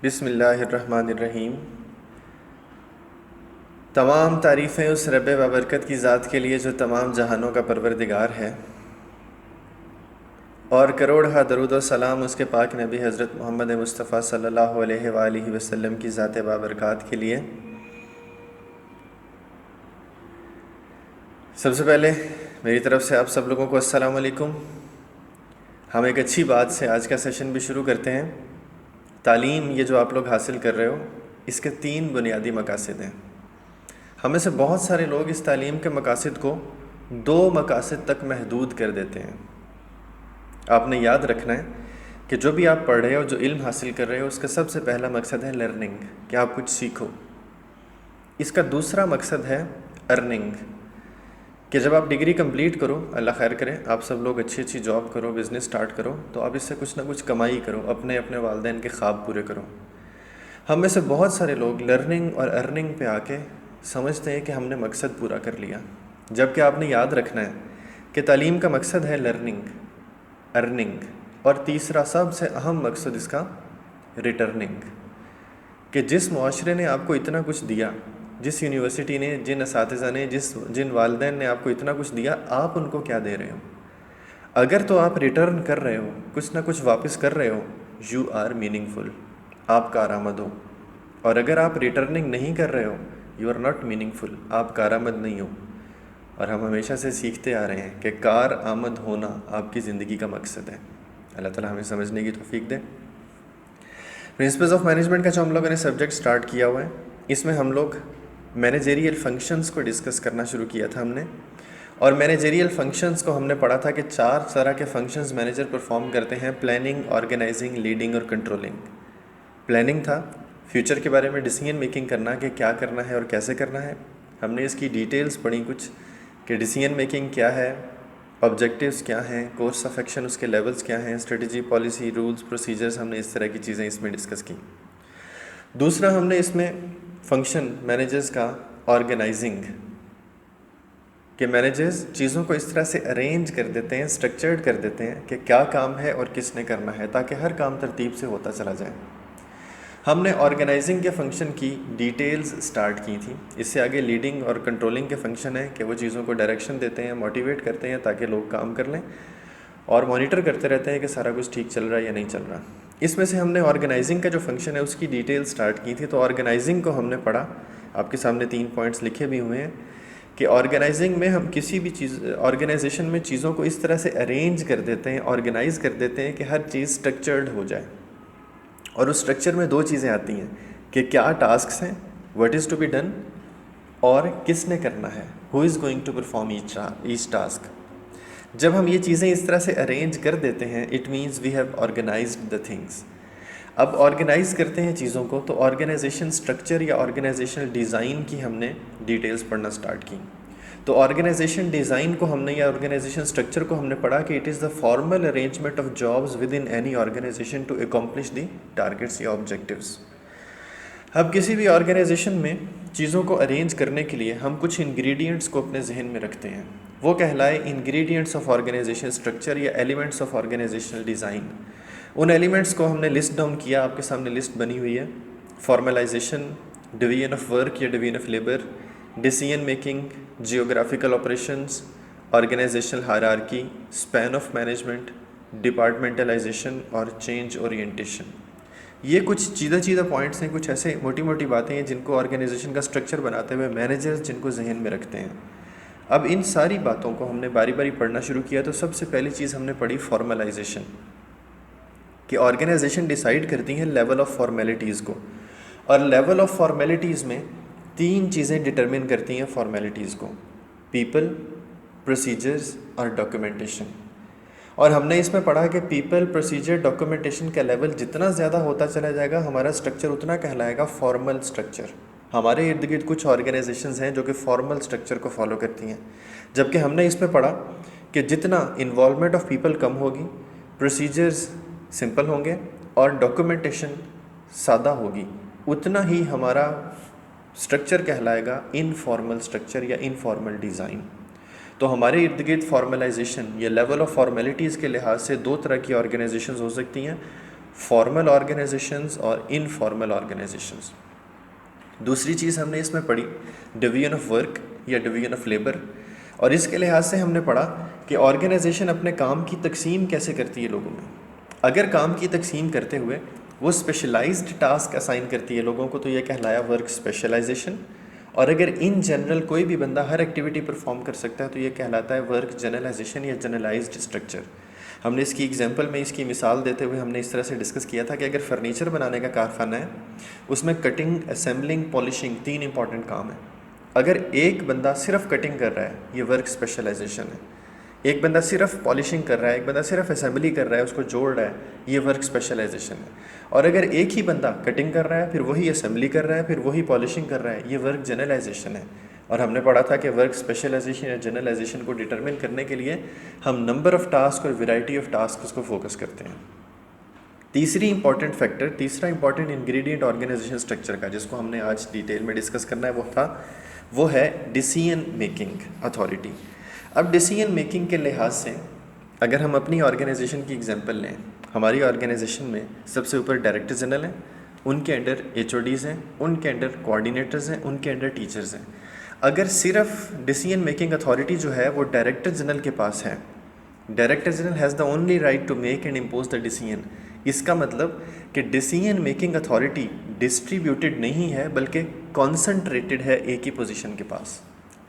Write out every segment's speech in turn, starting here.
बिस्मिल्लाहिर्रहमानिर्रहीम। तमाम तारीफ़ें उस रब बाबरकत की ज़ात के लिए जो तमाम जहानों का परवरदिगार है, और करोड़ हा दरूद व सलाम उसके पाक नबी हज़रत मोहम्मद मुस्तफ़ा सल्लल्लाहु अलैहि वसल्लम की ज़ात बाबरकत के लिए। सबसे पहले मेरी तरफ़ से आप सब लोगों को अस्सलाम वालेकुम। हम एक अच्छी बात से आज का सेशन भी शुरू करते हैं। तालीम ये जो आप लोग हासिल कर रहे हो, इसके 3 बुनियादी मकासद हैं। हमें से बहुत सारे लोग इस तालीम के मकासद को 2 मकासद तक महदूद कर देते हैं। आपने याद रखना है कि जो भी आप पढ़ रहे हो, जो इल्म हासिल कर रहे हो, उसका सबसे पहला मकसद है लर्निंग, कि आप कुछ सीखो। इसका दूसरा मकसद है अर्निंग, कि जब आप डिग्री कंप्लीट करो, अल्लाह खैर करे, आप सब लोग अच्छी अच्छी जॉब करो, बिज़नेस स्टार्ट करो, तो आप इससे कुछ ना कुछ कमाई करो, अपने अपने वालिदैन के ख्वाब पूरे करो। हम में से बहुत सारे लोग लर्निंग और अर्निंग पे आके समझते हैं कि हमने मकसद पूरा कर लिया, जबकि आपने याद रखना है कि तालीम का मकसद है लर्निंग, अर्निंग, और तीसरा सबसे अहम मकसद इसका रिटर्निंग, कि जिस मुआशरे ने आपको इतना कुछ दिया, जिस यूनिवर्सिटी ने, जिन असातिज़ा ने, जिन वालिदैन ने आपको इतना कुछ दिया, आप उनको क्या दे रहे हो। अगर तो आप रिटर्न कर रहे हो, कुछ ना कुछ वापस कर रहे हो, यू आर मीनिंगफुल, आप कारआमद हो। और अगर आप रिटर्निंग नहीं कर रहे हो, यू आर नॉट मीनिंगफुल, आप कारआमद नहीं हो। और हम हमेशा से सीखते आ रहे हैं कि कारआमद होना आपकी ज़िंदगी का मकसद है। अल्लाह ताला हमें समझने की तौफीक दे। प्रिंसिपल्स ऑफ मैनेजमेंट का जो हम लोगों ने सब्जेक्ट स्टार्ट किया हुआ है, इसमें हम लोग मैनेजरियल फंक्शंस को डिस्कस करना शुरू किया था हमने। और मैनेजरियल फंक्शंस को हमने पढ़ा था कि 4 तरह के फंक्शंस मैनेजर परफॉर्म करते हैं: प्लानिंग, ऑर्गेनाइजिंग, लीडिंग और कंट्रोलिंग। प्लानिंग था फ्यूचर के बारे में डिसीजन मेकिंग करना, कि क्या करना है और कैसे करना है। हमने इसकी डिटेल्स पढ़ी कुछ, कि डिसीजन मेकिंग क्या है, ऑब्जेक्टिव्स क्या हैं, कोर्स ऑफ एक्शन उसके लेवल्स क्या हैं, स्ट्रेटजी, पॉलिसी, रूल्स, प्रोसीजर्स, हमने इस तरह की चीज़ें इसमें डिस्कस की। दूसरा हमने इसमें फंक्शन मैनेजर्स का ऑर्गेनाइजिंग, कि मैनेजर्स चीज़ों को इस तरह से अरेंज कर देते हैं, स्ट्रक्चर्ड कर देते हैं कि क्या काम है और किसने करना है, ताकि हर काम तरतीब से होता चला जाए। हमने ऑर्गेनाइजिंग के फंक्शन की डिटेल्स स्टार्ट की थी। इससे आगे लीडिंग और कंट्रोलिंग के फंक्शन है कि वो चीज़ों को डायरेक्शन देते हैं, मोटिवेट करते हैं ताकि लोग काम कर लें, और मॉनिटर करते रहते हैं कि सारा कुछ ठीक चल रहा है या नहीं चल रहा। इसमें से हमने ऑर्गेनाइजिंग का जो फंक्शन है उसकी डिटेल स्टार्ट की थी। तो ऑर्गेनाइजिंग को हमने पढ़ा, आपके सामने 3 पॉइंट्स लिखे भी हुए हैं, कि ऑर्गेनाइजिंग में हम किसी भी चीज़, ऑर्गेनाइजेशन में चीज़ों को इस तरह से अरेंज कर देते हैं, ऑर्गेनाइज कर देते हैं कि हर चीज़ स्ट्रक्चर्ड हो जाए। और उस स्ट्रक्चर में 2 चीज़ें आती हैं कि क्या टास्क्स हैं, what is to be done, और किसने करना है, who is going to perform each task. जब हम ये चीज़ें इस तरह से अरेंज कर देते हैं, it means we have organized the things. अब ऑर्गेनाइज करते हैं चीज़ों को, तो ऑर्गेनाइजेशन स्ट्रक्चर या ऑर्गेनाइजेशनल डिज़ाइन की हमने डिटेल्स पढ़ना स्टार्ट की। तो ऑर्गेनाइजेशन डिज़ाइन को हमने, या ऑर्गेनाइजेशन स्ट्रक्चर को हमने पढ़ा कि it is the formal arrangement of jobs within any organization to accomplish the targets या ऑब्जेक्टिव्स। अब किसी भी ऑर्गेनाइजेशन में चीज़ों को अरेंज करने के लिए हम कुछ इंग्रेडिएंट्स को अपने जहन में रखते हैं, वो कहलाए इंग्रेडिएंट्स ऑफ ऑर्गेनाइजेशन स्ट्रक्चर या एलिमेंट्स ऑफ ऑर्गेनाइजेशनल डिज़ाइन। उन एलिमेंट्स को हमने लिस्ट डाउन किया, आपके सामने लिस्ट बनी हुई है। फॉर्मलाइजेशन, डिवीजन ऑफ वर्क या division of labour, decision making, geographical operations, organizational hierarchy, span of management, departmentalization और चेंज ओरिएंटेशन। ये कुछ सीधा पॉइंट्स हैं, कुछ ऐसे मोटी मोटी बातें हैं जिनको ऑर्गेनाइजेशन का स्ट्रक्चर बनाते हुए मैनेजर्स जिनको जहन में रखते हैं। अब इन सारी बातों को हमने बारी बारी पढ़ना शुरू किया। तो सबसे पहली चीज़ हमने पढ़ी फॉर्मलाइजेशन, कि ऑर्गेनाइजेशन डिसाइड करती हैं लेवल ऑफ फॉर्मेलिटीज़ को, और लेवल ऑफ फॉर्मेलिटीज़ में 3 चीज़ें डिटरमिन करती हैं फॉर्मेलिटीज़ को: पीपल, प्रोसीजर्स और डॉक्यूमेंटेशन। और हमने इसमें पढ़ा कि पीपल, प्रोसीजर, डॉक्यूमेंटेशन का लेवल जितना ज़्यादा होता चला जाएगा, हमारा स्ट्रक्चर उतना कहलाएगा फॉर्मल स्ट्रक्चर। हमारे इर्द गिर्द कुछ ऑर्गेनाइजेशंस हैं जो कि फॉर्मल स्ट्रक्चर को फॉलो करती हैं, जबकि हमने इसमें पढ़ा कि जितना इन्वॉल्वमेंट ऑफ पीपल कम होगी, प्रोसीजर्स सिंपल होंगे और डॉक्यूमेंटेशन सादा होगी, उतना ही हमारा स्ट्रक्चर कहलाएगा इनफॉर्मल स्ट्रक्चर या इनफॉर्मल डिज़ाइन। तो हमारे इर्द गिर्द फॉर्मलाइजेशन या लेवल ऑफ फॉर्मेलिटीज़ के लिहाज से 2 तरह की ऑर्गेनाइजेशंस हो सकती हैं: फॉर्मल ऑर्गेनाइजेशंस और इनफॉर्मल ऑर्गेनाइजेशंस। दूसरी चीज़ हमने इसमें पढ़ी डिवीजन ऑफ वर्क या डिवीजन ऑफ लेबर, और इसके लिहाज से हमने पढ़ा कि ऑर्गेनाइजेशन अपने काम की तकसीम कैसे करती है लोगों में। अगर काम की तकसीम करते हुए वो स्पेशलाइज्ड टास्क असाइन करती है लोगों को तो ये कहलाया वर्क स्पेशलाइजेशन, और अगर इन जनरल कोई भी बंदा हर एक्टिविटी परफॉर्म कर सकता है तो ये कहलाता है वर्क जनरलाइजेशन या जनरलाइज्ड स्ट्रक्चर। हमने इसकी एग्जांपल में इसकी मिसाल देते हुए हमने इस तरह से डिस्कस किया था कि अगर फर्नीचर बनाने का कारखाना है, उसमें कटिंग, असेंबलिंग, पॉलिशिंग 3 इंपॉर्टेंट काम है। अगर एक बंदा सिर्फ कटिंग कर रहा है ये वर्क स्पेशलाइजेशन है, एक बंदा सिर्फ पॉलिशिंग कर रहा है, एक बंदा सिर्फ असेंबली कर रहा है, उसको जोड़ रहा है, ये वर्क स्पेशलाइजेशन है। और अगर एक ही बंदा कटिंग कर रहा है, फिर वही असेंबली कर रहा है, फिर वही पॉलिशिंग कर रहा है, ये वर्क जनरलाइजेशन है। और हमने पढ़ा था कि वर्क स्पेशलाइजेशन या जनरलाइजेशन को डिटरमिन करने के लिए हम नंबर ऑफ टास्क और वैरायटी ऑफ टास्क को फोकस करते हैं। तीसरा इंपॉर्टेंट इंग्रेडिएंट ऑर्गेनाइजेशन स्ट्रक्चर का, जिसको हमने आज डिटेल में डिस्कस करना है, वो है डिसीजन मेकिंग अथॉरिटी। अब डिसीजन मेकिंग के लिहाज से अगर हम अपनी ऑर्गेनाइजेशन की एग्जांपल लें, हमारी ऑर्गेनाइजेशन में सबसे ऊपर डायरेक्टर जनरल हैं, उनके अंडर HODs हैं, उनके अंडर कोऑर्डिनेटर्स हैं, उनके अंडर टीचर्स हैं। अगर सिर्फ डिसीजन मेकिंग अथॉरिटी जो है वो डायरेक्टर जनरल के पास है, director general has the only right to make and impose the decision, इसका मतलब कि डिसीजन मेकिंग अथॉरिटी डिस्ट्रीब्यूटेड नहीं है बल्कि कॉन्सनट्रेटेड है एक ही पोजीशन के पास,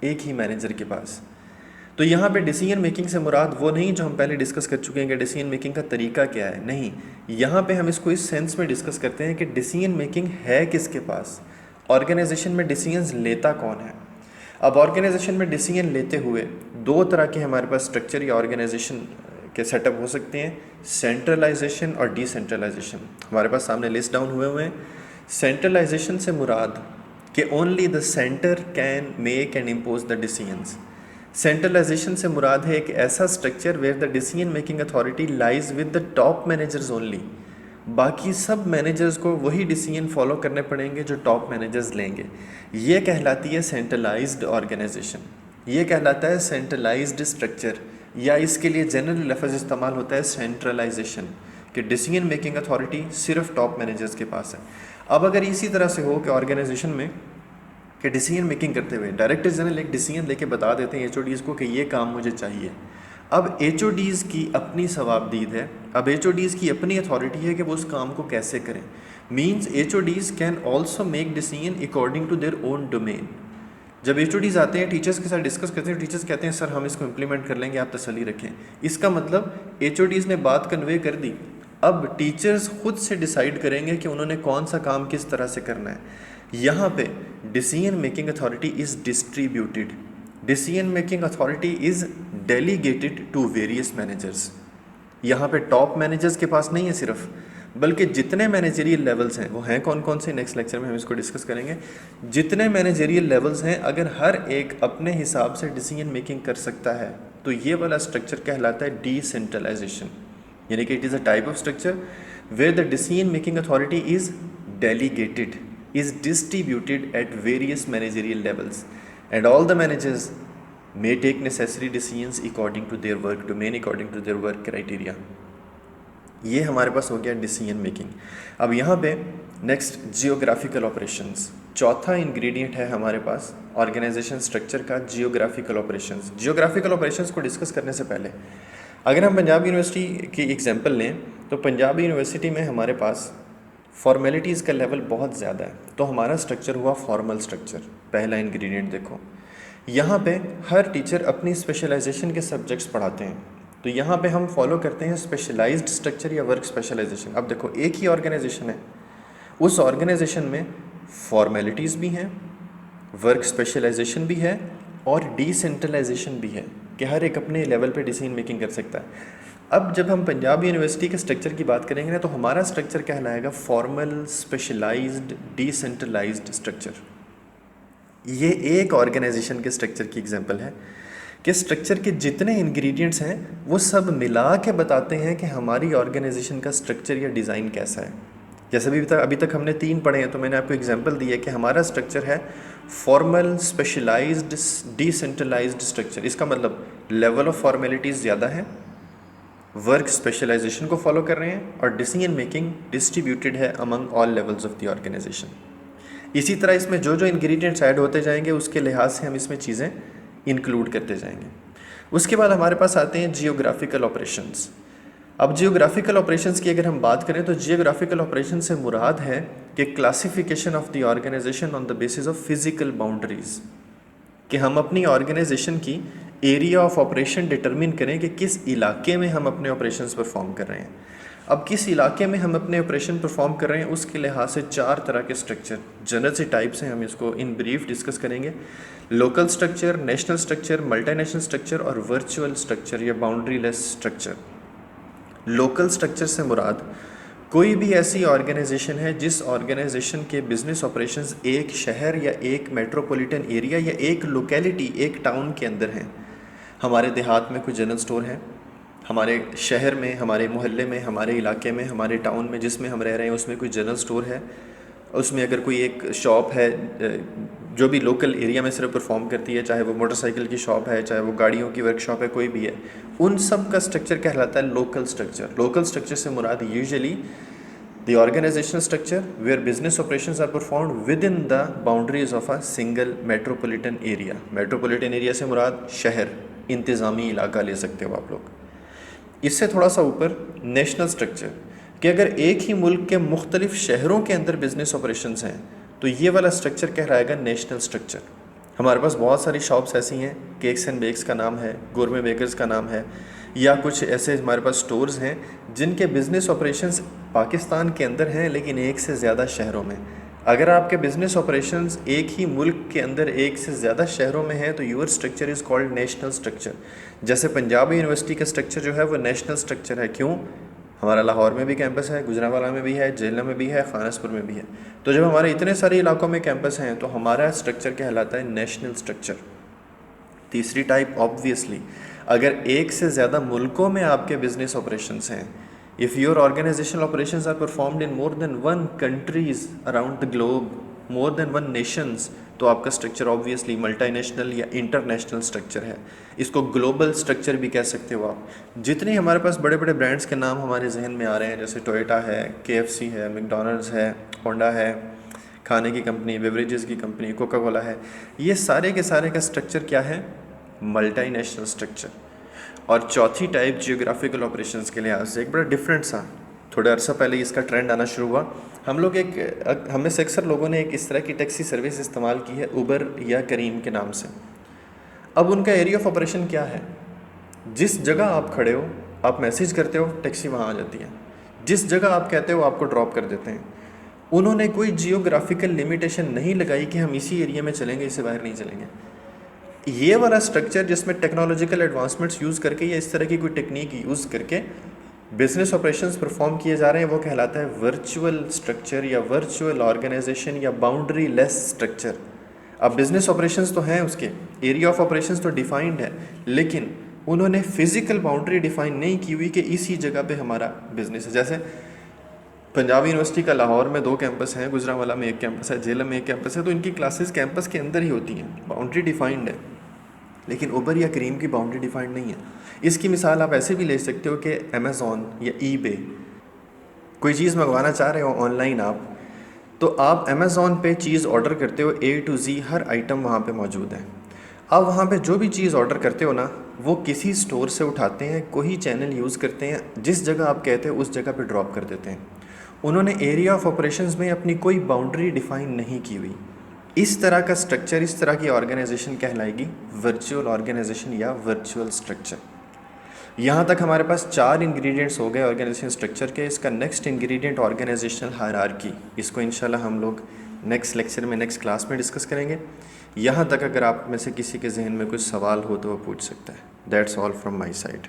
एक ही मैनेजर के पास। तो यहाँ पे डिसीजन मेकिंग से मुराद वो नहीं जो हम पहले डिस्कस कर चुके हैं कि डिसीजन मेकिंग का तरीका क्या है, नहीं, यहाँ पे हम इसको इस सेंस में डिस्कस करते हैं कि डिसीजन मेकिंग है किसके पास, ऑर्गेनाइजेशन में डिसीजंस लेता कौन है। अब ऑर्गेनाइजेशन में डिसीजन लेते हुए 2 तरह के हमारे पास स्ट्रक्चर या ऑर्गेनाइजेशन के सेटअप हो सकते हैं, सेंट्रलाइजेशन और डिसेंट्रलाइजेशन। हमारे पास सामने लिस्ट डाउन हुए हैं। सेंट्रलाइजेशन से मुराद कि only the centre can make and impose the decisions. Centralization से मुराद है एक ऐसा structure where the decision making authority lies with the top managers only, बाकी सब मैनेजर्स को वही डिसीजन फॉलो करने पड़ेंगे जो टॉप मैनेजर्स लेंगे। ये कहलाती है सेंट्रलाइज्ड ऑर्गेनाइजेशन, ये कहलाता है सेंट्रलाइज्ड स्ट्रक्चर, या इसके लिए जनरल लफ्ज़ इस्तेमाल होता है सेंट्रलाइजेशन, कि डिसीजन मेकिंग अथॉरिटी सिर्फ टॉप मैनेजर्स के पास है। अब अगर इसी तरह से हो कि ऑर्गेनाइजेशन में कि डिसीजन मेकिंग करते हुए डायरेक्टर जनरल एक डिसीजन लेके बता देते हैं HODs को कि ये काम मुझे चाहिए। अब HODs की अपनी सवाबदीद है, अब HODs की अपनी अथॉरिटी है कि वो उस काम को कैसे करें। Means HODs can also make decision according to their own domain. जब HODs आते हैं टीचर्स के साथ डिस्कस करते हैं, टीचर्स कहते हैं सर हम इसको इम्प्लीमेंट कर लेंगे, आप तसल्ली रखें। इसका मतलब HODs ने बात कन्वे कर दी, अब टीचर्स खुद से डिसाइड करेंगे कि उन्होंने कौन सा काम किस तरह से करना है। यहाँ पे decision making authority is distributed, decision making authority is delegated to various managers. यहाँ पे टॉप मैनेजर्स के पास नहीं है सिर्फ, बल्कि जितने मैनेजरियल लेवल्स हैं वो हैं कौन कौन से, नेक्स्ट लेक्चर में हम इसको डिस्कस करेंगे। जितने मैनेजरियल लेवल्स हैं अगर हर एक अपने हिसाब से डिसीजन मेकिंग कर सकता है तो ये वाला स्ट्रक्चर कहलाता है डिसेंट्रलाइजेशन, यानी कि it is a type of structure where the decision making authority is delegated, is distributed at various managerial levels and all the managers may take necessary decisions according to their work domain, according to their work criteria। ये हमारे पास हो गया decision making. अब यहाँ पे next geographical operations, चौथा ingredient है हमारे पास ऑर्गेनाइजेशन स्ट्रक्चर का, जियोग्राफिकल ऑपरेशंस। जियोग्राफिकल ऑपरेशंस को डिस्कस करने से पहले अगर हम पंजाब यूनिवर्सिटी की एग्जांपल लें तो पंजाब यूनिवर्सिटी में हमारे पास फॉर्मेलिटीज़ का लेवल बहुत ज़्यादा है, तो हमारा स्ट्रक्चर हुआ फॉर्मल स्ट्रक्चर। पहला इंग्रेडिएंट देखो, यहाँ पे हर टीचर अपनी स्पेशलाइजेशन के सब्जेक्ट्स पढ़ाते हैं, तो यहाँ पे हम फॉलो करते हैं स्पेशलाइज्ड स्ट्रक्चर या वर्क स्पेशलाइजेशन। अब देखो एक ही ऑर्गेनाइजेशन है, उस ऑर्गेनाइजेशन में फॉर्मेलिटीज़ भी हैं, वर्क स्पेशलाइजेशन भी है और डिसेंट्रलाइजेशन भी है कि हर एक अपने लेवल पे डिसीजन मेकिंग कर सकता है। अब जब हम पंजाब यूनिवर्सिटी के स्ट्रक्चर की बात करेंगे ना तो हमारा स्ट्रक्चर कहलाएगा फॉर्मल स्पेशलाइज्ड डिसेंट्रलाइज्ड स्ट्रक्चर। ये एक ऑर्गेनाइजेशन के स्ट्रक्चर की एग्जांपल है कि स्ट्रक्चर के जितने इंग्रेडिएंट्स हैं वो सब मिला के बताते हैं कि हमारी ऑर्गेनाइजेशन का स्ट्रक्चर या डिज़ाइन कैसा है। जैसे अभी तक हमने 3 पढ़े हैं, तो मैंने आपको एग्जांपल दी है कि हमारा स्ट्रक्चर है फॉर्मल स्पेशलाइज्ड डिसेंट्रलाइज्ड स्ट्रक्चर। इसका मतलब लेवल ऑफ फॉर्मेलिटीज़ ज़्यादा है, वर्क स्पेशलाइजेशन को फॉलो कर रहे हैं और डिसीजन मेकिंग डिस्ट्रीब्यूटेड है among all levels of the organization. इसी तरह इसमें जो जो इंग्रेडिएंट्स ऐड होते जाएंगे उसके लिहाज से हम इसमें चीज़ें इंक्लूड करते जाएंगे। उसके बाद हमारे पास आते हैं जियोग्राफिकल ऑपरेशंस। अब जियोग्राफिकल ऑपरेशंस की अगर हम बात करें तो जियोग्राफिकल ऑपरेशन से मुराद है कि classification of the organization on the basis of physical boundaries, कि हम अपनी ऑर्गेनाइजेशन की एरिया ऑफ ऑपरेशन डिटरमिन करें कि किस इलाके में हम अपने ऑपरेशंस परफॉर्म कर रहे हैं। अब किस इलाके में हम अपने ऑपरेशन परफॉर्म कर रहे हैं उसके लिहाज से 4 तरह के स्ट्रक्चर जनरल से टाइप्स हैं, हम इसको इन ब्रीफ डिस्कस करेंगे। Local structure, national structure, multinational structure और वर्चुअल स्ट्रक्चर या boundary less structure. Local structure से मुराद कोई भी ऐसी ऑर्गेनाइजेशन है जिस ऑर्गेनाइजेशन के बिजनेस ऑपरेशंस एक शहर या एक मेट्रोपॉलिटन एरिया या एक लोकेलिटी, एक टाउन के अंदर हैं। हमारे देहात में कोई जनरल स्टोर है, हमारे शहर में, हमारे मोहल्ले में, हमारे इलाके में, हमारे टाउन में जिसमें हम रह रहे हैं उसमें कोई जनरल स्टोर है, उसमें अगर कोई एक शॉप है जो भी लोकल एरिया में सिर्फ परफॉर्म करती है, चाहे वो मोटरसाइकिल की शॉप है, चाहे वो गाड़ियों की वर्कशॉप है, कोई भी है, उन सब का स्ट्रक्चर कहलाता है लोकल स्ट्रक्चर। लोकल स्ट्रक्चर से मुराद usually the organizational structure where business operations are performed with in the boundaries of a single metropolitan area. Metropolitan area से मुराद शहर, इंतज़ामी इलाका ले सकते हो आप लोग। इससे थोड़ा सा ऊपर नेशनल स्ट्रक्चर, कि अगर एक ही मुल्क के मुख्तलिफ शहरों के अंदर बिजनेस ऑपरेशंस हैं तो ये वाला स्ट्रक्चर कहलाएगा नेशनल स्ट्रक्चर। हमारे पास बहुत सारी शॉप्स ऐसी हैं, केक्स एंड बेक्स का नाम है, गोरमे बेकर्स का नाम है, या कुछ ऐसे हमारे पास स्टोर्स हैं जिनके बिज़नेस ऑपरेशंस पाकिस्तान के अंदर हैं लेकिन एक से ज़्यादा शहरों में। अगर आपके बिज़नेस ऑपरेशंस एक ही मुल्क के अंदर एक से ज़्यादा शहरों में है तो your structure is called national structure. जैसे पंजाब यूनिवर्सिटी का स्ट्रक्चर जो है वो नेशनल स्ट्रक्चर है। क्यों? हमारा लाहौर में भी कैंपस है, गुजरांवाला में भी है, जेलम में भी है, खानसपुर में भी है। तो जब हमारे इतने सारे इलाकों में कैंपस हैं तो हमारा स्ट्रक्चर कहलाता है नेशनल स्ट्रक्चर। तीसरी टाइप ऑब्वियसली, अगर एक से ज़्यादा मुल्कों में आपके बिजनेस ऑपरेशंस हैं, if your organizational operations are performed in more than 1 countries around the globe, more than 1 nations, तो आपका स्ट्रक्चर ऑब्वियसली मल्टीनेशनल या इंटरनेशनल स्ट्रक्चर है। इसको ग्लोबल स्ट्रक्चर भी कह सकते हो आप। जितने हमारे पास बड़े बड़े ब्रांड्स के नाम हमारे जहन में आ रहे हैं, जैसे टोयोटा है, KFC है, मैकडॉनल्ड्स है, होंडा है, खाने की कंपनी, बेवरेजेस की कंपनी, कोका कोला है, ये सारे के सारे का स्ट्रक्चर क्या है? Multinational structure. और चौथी टाइप जियोग्राफिकल ऑपरेशंस के लिहाज से एक बड़ा डिफरेंट सा, थोड़ा अर्सा पहले इसका ट्रेंड आना शुरू हुआ। हम में से अक्सर लोगों ने एक इस तरह की टैक्सी सर्विस इस्तेमाल की है, उबर या करीम के नाम से। अब उनका एरिया ऑफ ऑपरेशन क्या है? जिस जगह आप खड़े हो, आप मैसेज करते हो, टैक्सी वहाँ आ जाती है। जिस जगह आप कहते हो आपको ड्रॉप कर देते हैं। उन्होंने कोई जियोग्राफिकल लिमिटेशन नहीं लगाई कि हम इसी एरिया में चलेंगे, इससे बाहर नहीं चलेंगे। ये वाला स्ट्रक्चर जिसमें टेक्नोलॉजिकल एडवांसमेंट्स यूज़ करके या इस तरह की कोई टेक्निक यूज़ करके बिजनेस ऑपरेशंस परफॉर्म किए जा रहे हैं, वो कहलाता है वर्चुअल स्ट्रक्चर या वर्चुअल ऑर्गेनाइजेशन या बाउंड्री लेस स्ट्रक्चर। अब बिजनेस ऑपरेशंस तो हैं, उसके एरिया ऑफ ऑपरेशंस तो डिफाइंड है, लेकिन उन्होंने फिजिकल बाउंड्री डिफाइन नहीं की हुई कि इसी जगह पे हमारा बिजनेस है। जैसे पंजाब यूनिवर्सिटी का लाहौर में 2 कैंपस हैं, गुजरांवाला में 1 कैंपस है, झेलम में 1 कैंपस है, तो इनकी क्लासेस कैंपस के अंदर ही होती हैं, बाउंड्री डिफाइंड है। लेकिन उबर या करीम की बाउंड्री डिफाइंड नहीं है। इसकी मिसाल आप ऐसे भी ले सकते हो कि अमेज़ॉन या ईबे, कोई चीज़ मंगवाना चाह रहे हो ऑनलाइन आप, तो आप अमेज़ॉन पे चीज़ ऑर्डर करते हो, A to Z her item वहाँ पे मौजूद है। अब वहाँ पे जो भी चीज़ ऑर्डर करते हो ना, वो किसी स्टोर से उठाते हैं, कोई चैनल यूज़ करते हैं, जिस जगह आप कहते हो उस जगह पे ड्रॉप कर देते हैं। उन्होंने एरिया ऑफ ऑपरेशंस में अपनी कोई बाउंड्री डिफाइन नहीं की हुई। इस तरह का स्ट्रक्चर, इस तरह की ऑर्गेनाइजेशन कहलाएगी वर्चुअल ऑर्गेनाइजेशन या वर्चुअल स्ट्रक्चर। यहाँ तक हमारे पास 4 इंग्रेडिएंट्स हो गए ऑर्गेनाइजेशन स्ट्रक्चर के। इसका नेक्स्ट इंग्रेडिएंट ऑर्गेनाइजेशनल हायरार्की, इसको इंशाल्लाह हम लोग नेक्स्ट लेक्चर में, नेक्स्ट क्लास में डिस्कस करेंगे। यहाँ तक अगर आप में से किसी के जहन में कुछ सवाल हो तो वो पूछ सकता है। That's all from my side.